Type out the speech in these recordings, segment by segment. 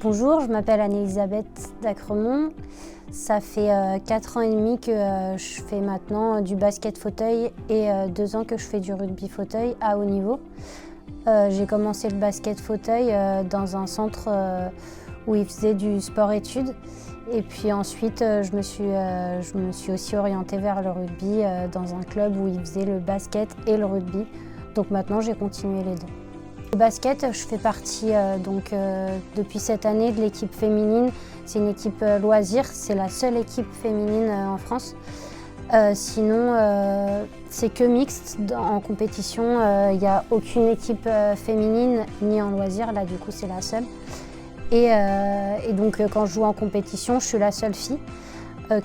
Bonjour, je m'appelle Anne-Elisabeth Dacremont. Ça fait 4 ans et demi que je fais maintenant du basket fauteuil et 2 ans que je fais du rugby fauteuil à haut niveau. J'ai commencé le basket fauteuil dans un centre où ils faisaient du sport-études. Et puis ensuite, je me suis aussi orientée vers le rugby dans un club où ils faisaient le basket et le rugby. Donc maintenant, j'ai continué les deux. Le basket, je fais partie depuis cette année de l'équipe féminine. C'est une équipe loisir, c'est la seule équipe féminine en France. Sinon, c'est que mixte. En compétition, il n'y a aucune équipe féminine ni en loisir. Là, du coup, c'est la seule. Et donc, quand je joue en compétition, je suis la seule fille,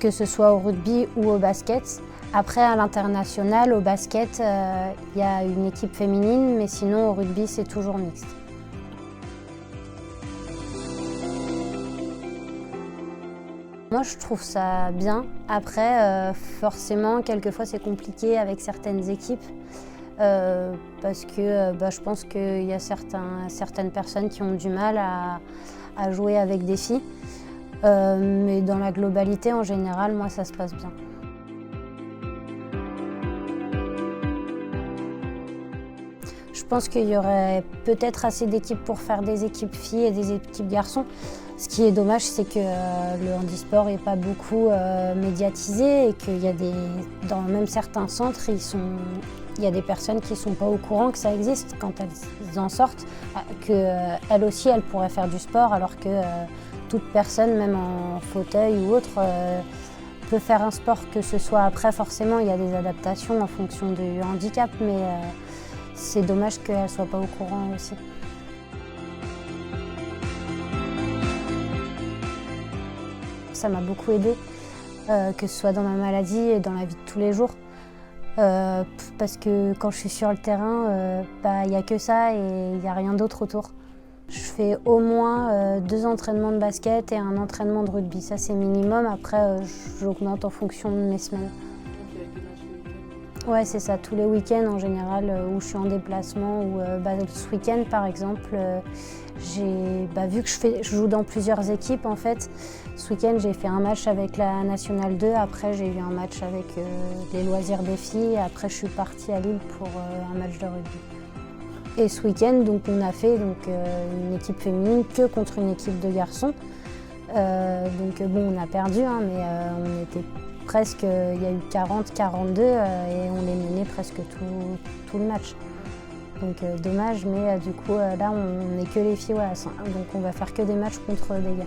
que ce soit au rugby ou au basket. Après, à l'international, au basket, il y a une équipe féminine, mais sinon, au rugby, c'est toujours mixte. Moi, je trouve ça bien. Après, forcément, quelquefois, c'est compliqué avec certaines équipes parce que je pense qu'il y a certaines personnes qui ont du mal à jouer avec des filles. Mais dans la globalité, en général, moi, ça se passe bien. Je pense qu'il y aurait peut-être assez d'équipes pour faire des équipes filles et des équipes garçons. Ce qui est dommage, c'est que le handisport n'est pas beaucoup médiatisé et qu'il y a dans même certains centres, il y a des personnes qui ne sont pas au courant que ça existe quand elles en sortent, qu'elles aussi, elles pourraient faire du sport alors que toute personne, même en fauteuil ou autre, peut faire un sport, que ce soit après, forcément, il y a des adaptations en fonction du handicap, mais c'est dommage qu'elles ne soient pas au courant aussi. Ça m'a beaucoup aidée, que ce soit dans ma maladie et dans la vie de tous les jours. Parce que quand je suis sur le terrain, il n'y a que ça et il n'y a rien d'autre autour. Je fais au moins 2 entraînements de basket et un entraînement de rugby. Ça, c'est minimum. Après, j'augmente en fonction de mes semaines. Ouais, c'est ça, tous les week-ends en général où je suis en déplacement ou ce week-end par exemple, vu que je joue dans plusieurs équipes en fait, ce week-end j'ai fait un match avec la Nationale 2, après j'ai eu un match avec les loisirs des filles et après je suis partie à Lille pour un match de rugby. Et ce week-end donc, on a fait une équipe féminine que contre une équipe de garçons. On a perdu, hein, mais on était presque, il y a eu 40-42 et on les menait presque tout le match. Donc dommage, mais du coup là on n'est que les filles, donc on va faire que des matchs contre des gars.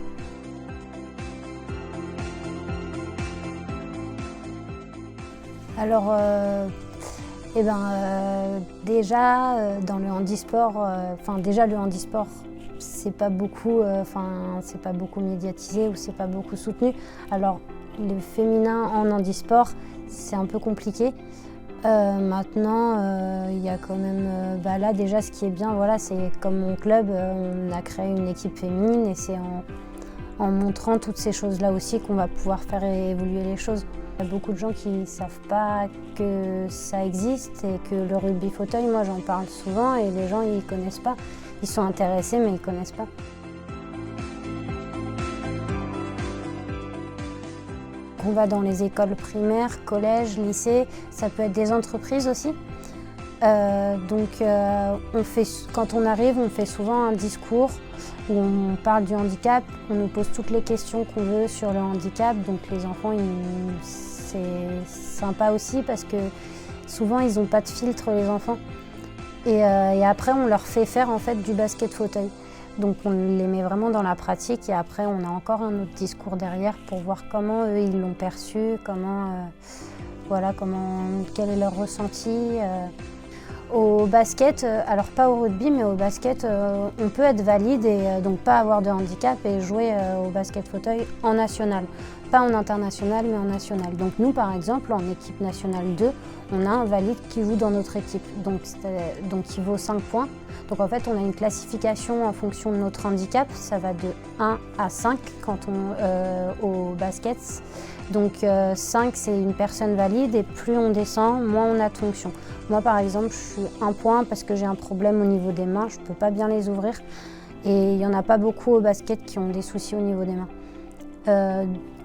Alors, déjà dans le handisport, le handisport c'est pas beaucoup médiatisé ou c'est pas beaucoup soutenu. Alors le féminin en handisport, c'est un peu compliqué. Maintenant, il y a quand même... là, déjà, ce qui est bien, c'est comme mon club, on a créé une équipe féminine et c'est en montrant toutes ces choses-là aussi qu'on va pouvoir faire évoluer les choses. Il y a beaucoup de gens qui ne savent pas que ça existe et que le rugby fauteuil, moi, j'en parle souvent et les gens, ils ne connaissent pas. Ils sont intéressés, mais ils ne connaissent pas. On va dans les écoles primaires, collèges, lycées, ça peut être des entreprises aussi. Quand on arrive, on fait souvent un discours où on parle du handicap, on nous pose toutes les questions qu'on veut sur le handicap. Donc les enfants, c'est sympa aussi parce que souvent ils n'ont pas de filtre, les enfants. Et après, on leur fait faire en fait du basket fauteuil. Donc on les met vraiment dans la pratique et après on a encore un autre discours derrière pour voir comment eux ils l'ont perçu, quel est leur ressenti. Au basket, alors pas au rugby mais au basket, on peut être valide et donc pas avoir de handicap et jouer au basket fauteuil en national. Pas en international mais en national. Donc nous par exemple en équipe nationale 2, on a un valide qui joue dans notre équipe, donc il vaut 5 points. Donc en fait on a une classification en fonction de notre handicap, ça va de 1 à 5 au basket. Donc 5 c'est une personne valide et plus on descend, moins on a de fonctions. Moi par exemple je suis 1 point parce que j'ai un problème au niveau des mains, je ne peux pas bien les ouvrir. Et il n'y en a pas beaucoup au basket qui ont des soucis au niveau des mains.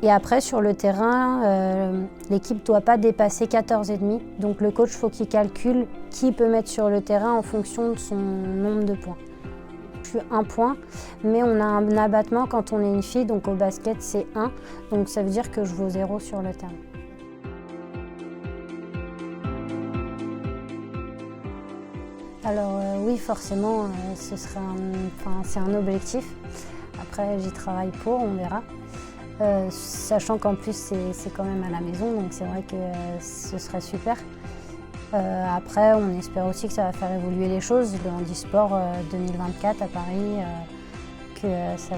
Et après, sur le terrain, l'équipe ne doit pas dépasser 14,5. Donc le coach, faut qu'il calcule qui peut mettre sur le terrain en fonction de son nombre de points. Je suis 1 point, mais on a un abattement quand on est une fille, donc au basket c'est 1. Donc ça veut dire que je vaux 0 sur le terrain. Alors oui, forcément, c'est un objectif. Après, j'y travaille pour, on verra. Sachant qu'en plus, c'est quand même à la maison, donc c'est vrai que ce serait super. Après, on espère aussi que ça va faire évoluer les choses. Le handisport 2024 à Paris, que ça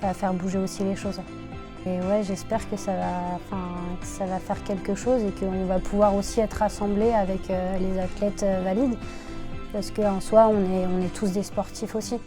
va faire bouger aussi les choses. Et ouais, j'espère que ça va faire quelque chose et qu'on va pouvoir aussi être rassemblés avec les athlètes valides. Parce qu'en soi, on est tous des sportifs aussi.